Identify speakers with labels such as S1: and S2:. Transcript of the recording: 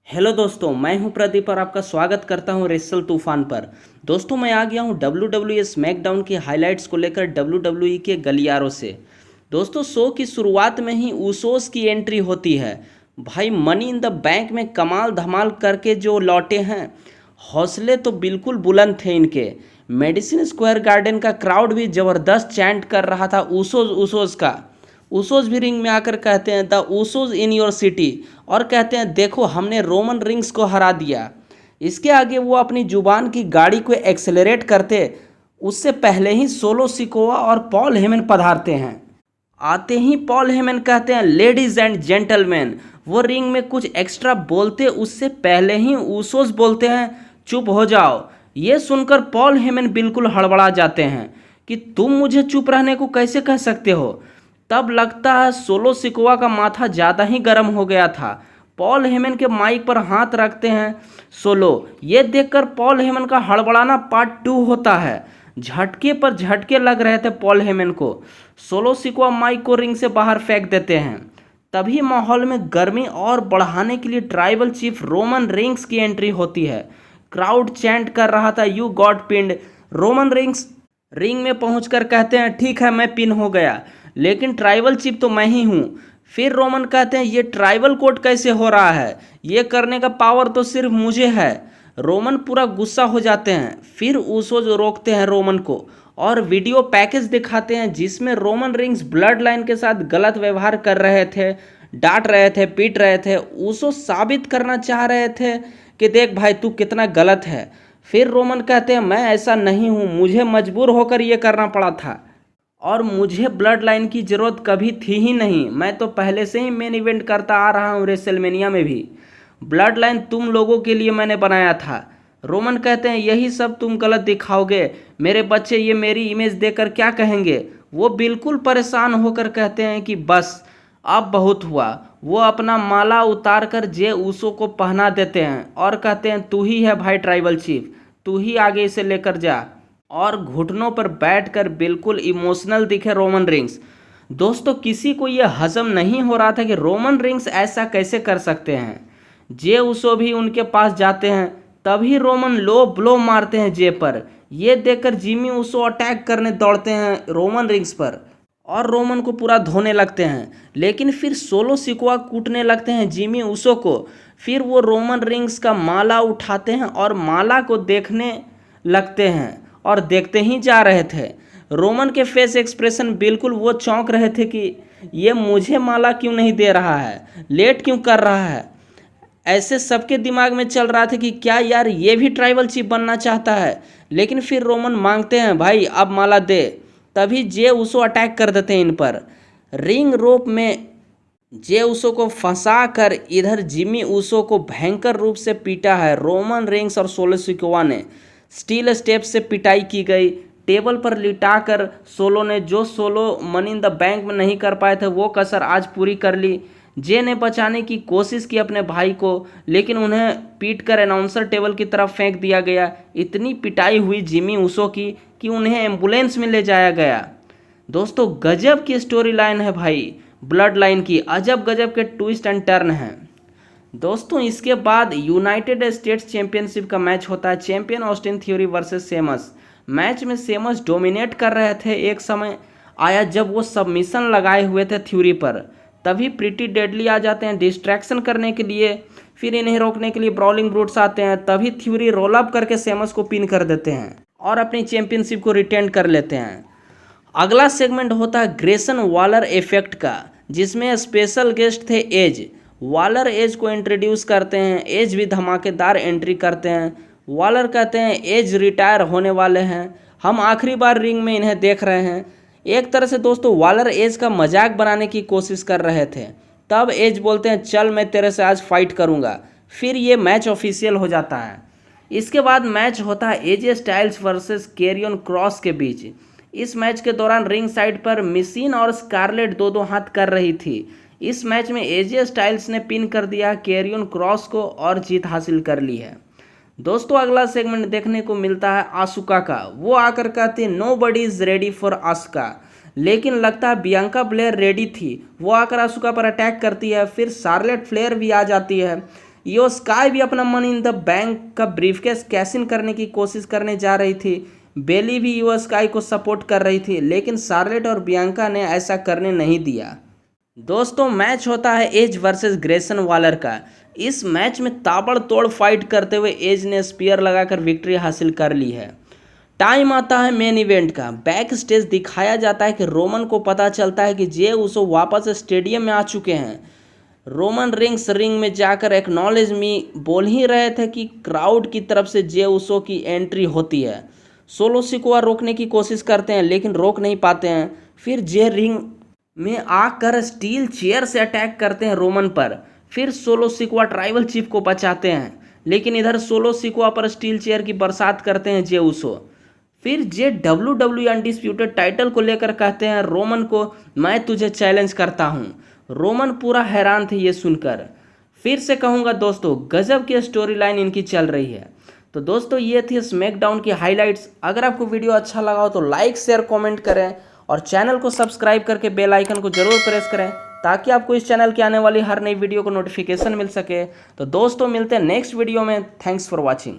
S1: Hello दोस्तों, मैं हूं प्रदीप और आपका स्वागत करता हूं रेसल तूफान पर। दोस्तों, मैं आ गया हूं WWE स्मैकडाउन की हाइलाइट्स को लेकर WWE के गलियारों से। दोस्तों, शो की शुरुआत में ही उसोस की एंट्री होती है। भाई, मनी इन द बैंक में कमाल धमाल करके जो लौटे हैं, हौसले तो बिल्कुल बुलंद थे इनके। मेडिसिन स्क्वायर गार्डन का क्राउड भी ज़बरदस्त चैंट कर रहा था उसोस उसोस का। उसोस भी रिंग में आकर कहते हैं the Usos in your city, और कहते हैं देखो हमने रोमन रिंग्स को हरा दिया। इसके आगे वो अपनी जुबान की गाड़ी को एक्सेलरेट करते उससे पहले ही सोलो सिकोवा और पॉल हेमन पधारते हैं। आते ही पॉल हेमन कहते हैं लेडीज एंड जेंटलमैन। वो रिंग में कुछ एक्स्ट्रा बोलते उससे पहले ही उसोस बोलते हैं चुप हो जाओ। ये सुनकर पॉल हेमन बिल्कुल हड़बड़ा जाते हैं कि तुम मुझे चुप रहने को कैसे कह सकते हो। तब लगता है सोलो सिकोवा का माथा ज़्यादा ही गर्म हो गया था। पॉल हेमन के माइक पर हाथ रखते हैं सोलो। ये देखकर पॉल हेमन का हड़बड़ाना पार्ट 2 होता है। झटके पर झटके लग रहे थे पॉल हेमन को। सोलो सिकोवा माइक को रिंग से बाहर फेंक देते हैं। तभी माहौल में गर्मी और बढ़ाने के लिए ट्राइबल चीफ रोमन रिंग्स की एंट्री होती है। क्राउड चैंट कर रहा था you got pinned. Roman rings ring में पहुंचकर कहते हैं ठीक है, मैं पिन हो गया, लेकिन ट्राइबल चीफ तो मैं ही हूँ। फिर रोमन कहते हैं ये ट्राइबल कोड कैसे हो रहा है, ये करने का पावर तो सिर्फ मुझे है। रोमन पूरा गुस्सा हो जाते हैं। फिर उसोज रोकते हैं रोमन को और वीडियो पैकेज दिखाते हैं जिसमें रोमन रिंग्स ब्लड लाइन के साथ गलत व्यवहार कर रहे थे, डांट रहे थे, पीट रहे थे। उसो साबित करना चाह रहे थे कि देख भाई तू कितना गलत है। फिर रोमन कहते हैं मैं ऐसा नहीं हूँ, मुझे मजबूर होकर ये करना पड़ा था और मुझे ब्लड लाइन की ज़रूरत कभी थी ही नहीं। मैं तो पहले से ही मेन इवेंट करता आ रहा हूँ, रेसलमेनिया में भी ब्लड लाइन तुम लोगों के लिए मैंने बनाया था। रोमन कहते हैं यही सब तुम गलत दिखाओगे, मेरे बच्चे ये मेरी इमेज देखकर क्या कहेंगे। वो बिल्कुल परेशान होकर कहते हैं कि बस अब बहुत हुआ। वो अपना माला उतार कर जे उसो को पहना देते हैं और कहते हैं तू ही है भाई ट्राइबल चीफ, तू ही आगे इसे लेकर जा। और घुटनों पर बैठकर बिल्कुल इमोशनल दिखे रोमन रिंग्स। दोस्तों, किसी को यह हजम नहीं हो रहा था कि रोमन रिंग्स ऐसा कैसे कर सकते हैं। जे उसो भी उनके पास जाते हैं, तभी रोमन लो ब्लो मारते हैं जे पर। यह देखकर जिमी उसो अटैक करने दौड़ते हैं रोमन रिंग्स पर और रोमन को पूरा धोने लगते हैं। लेकिन फिर सोलो सिकोवा कूटने लगते हैं जिमी उसो को। फिर वो रोमन रिंग्स का माला उठाते हैं और माला को देखने लगते हैं और देखते ही जा रहे थे। रोमन के फेस एक्सप्रेशन बिल्कुल वो चौंक रहे थे कि ये मुझे माला क्यों नहीं दे रहा है, लेट क्यों कर रहा है। ऐसे सबके दिमाग में चल रहा था कि क्या यार ये भी ट्राइबल चीफ बनना चाहता है। लेकिन फिर रोमन मांगते हैं भाई अब माला दे। तभी जे उसो अटैक कर देते हैं इन पर। रिंग रोप में जे उसो को फंसा कर इधर जिमी उसो को भयंकर रूप से पीटा है रोमन रिंग्स और सोलो सिकोवा ने। स्टील स्टेप से पिटाई की गई। टेबल पर लिटाकर सोलो ने जो solo money in the bank में नहीं कर पाए थे वो कसर आज पूरी कर ली। जे ने बचाने की कोशिश की अपने भाई को, लेकिन उन्हें पीटकर अनाउंसर टेबल की तरफ फेंक दिया गया। इतनी पिटाई हुई जिमी उसो की कि उन्हें एम्बुलेंस में ले जाया गया। दोस्तों, गजब की स्टोरी लाइन है भाई। ब्लड लाइन की अजब गजब के ट्विस्ट एंड टर्न हैं। दोस्तों, इसके बाद यूनाइटेड स्टेट्स चैंपियनशिप का मैच होता है, champion Austin theory versus seems. Match में सेमस डोमिनेट कर रहे थे। एक समय आया जब वो सबमिशन लगाए हुए थे थ्योरी पर। तभी प्रीटी डेडली आ जाते हैं डिस्ट्रैक्शन करने के लिए। फिर इन्हें रोकने के लिए ब्राउलिंग ब्रूट्स आते हैं। तभी थ्योरी रोल अप करके सेमस को पिन कर देते हैं और अपनी चैंपियनशिप को रिटेन कर लेते हैं। अगला सेगमेंट होता है ग्रेसन वॉलर इफेक्ट का, जिसमें स्पेशल गेस्ट थे एज। वॉलर एज को इंट्रोड्यूस करते हैं। एज भी धमाकेदार एंट्री करते हैं। वॉलर कहते हैं एज रिटायर होने वाले हैं, हम आखिरी बार रिंग में इन्हें देख रहे हैं। एक तरह से दोस्तों वॉलर एज का मजाक बनाने की कोशिश कर रहे थे। तब एज बोलते हैं चल मैं तेरे से आज फाइट करूंगा। फिर ये मैच ऑफिशियल हो जाता है। इसके बाद मैच होता है AJ Styles versus Karrion Kross के बीच। इस मैच के दौरान रिंग साइड पर मिशीन और स्कारलेट दो हाथ कर रही थी। इस मैच में एजे स्टाइल्स ने पिन कर दिया कैरियन क्रॉस को और जीत हासिल कर ली है। दोस्तों, अगला सेगमेंट देखने को मिलता है आसुका का। वो आकर कहते हैं nobody is ready for Asuka, लेकिन लगता है बियांका ब्लेयर रेडी थी। वो आकर आसुका पर अटैक करती है। फिर शार्लेट फ्लेयर भी आ जाती है। ईओ स्काई भी अपना मनी इन द बैंक का ब्रीफकेस कैश इन करने की कोशिश करने जा रही थी। बेली भी ईओ स्काई को सपोर्ट कर रही थी, लेकिन शार्लेट और बियांका ने ऐसा करने नहीं दिया। दोस्तों मैच होता है एज वर्सेस ग्रेसन वॉलर का। इस मैच में ताबड़तोड़ फाइट करते हुए एज ने स्पीयर लगाकर विक्ट्री हासिल कर ली है। टाइम आता है मेन इवेंट का। बैक स्टेज दिखाया जाता है कि रोमन को पता चलता है कि जे उसो वापस स्टेडियम में आ चुके हैं। रोमन रिंग में जाकर एक्नॉलेज मी बोल ही रहे थे कि क्राउड की तरफ से जे उसो की एंट्री होती है। सोलो सिकोआ रोकने की कोशिश करते हैं लेकिन रोक नहीं पाते हैं। फिर जे रिंग में आकर स्टील चेयर से अटैक करते हैं रोमन पर। फिर सोलो सिकोआ ट्राइबल चीफ को बचाते हैं, लेकिन इधर सोलो सिकोआ पर स्टील चेयर की बरसात करते हैं जे उसो। फिर जे WWE अनडिस्प्यूटेड टाइटल को लेकर कहते हैं रोमन को, मैं तुझे चैलेंज करता हूं। रोमन पूरा हैरान थे ये सुनकर। फिर से कहूँगा दोस्तों, गजब की स्टोरी लाइन इनकी चल रही है। तो दोस्तों ये थी स्मैकडाउन की हाइलाइट्स। अगर आपको वीडियो अच्छा लगा हो तो लाइक शेयर कमेंट करें और चैनल को सब्सक्राइब करके बेल आइकन को जरूर प्रेस करें ताकि आपको इस चैनल की आने वाली हर नई वीडियो को नोटिफिकेशन मिल सके। तो दोस्तों मिलते हैं नेक्स्ट वीडियो में। Thanks for watching.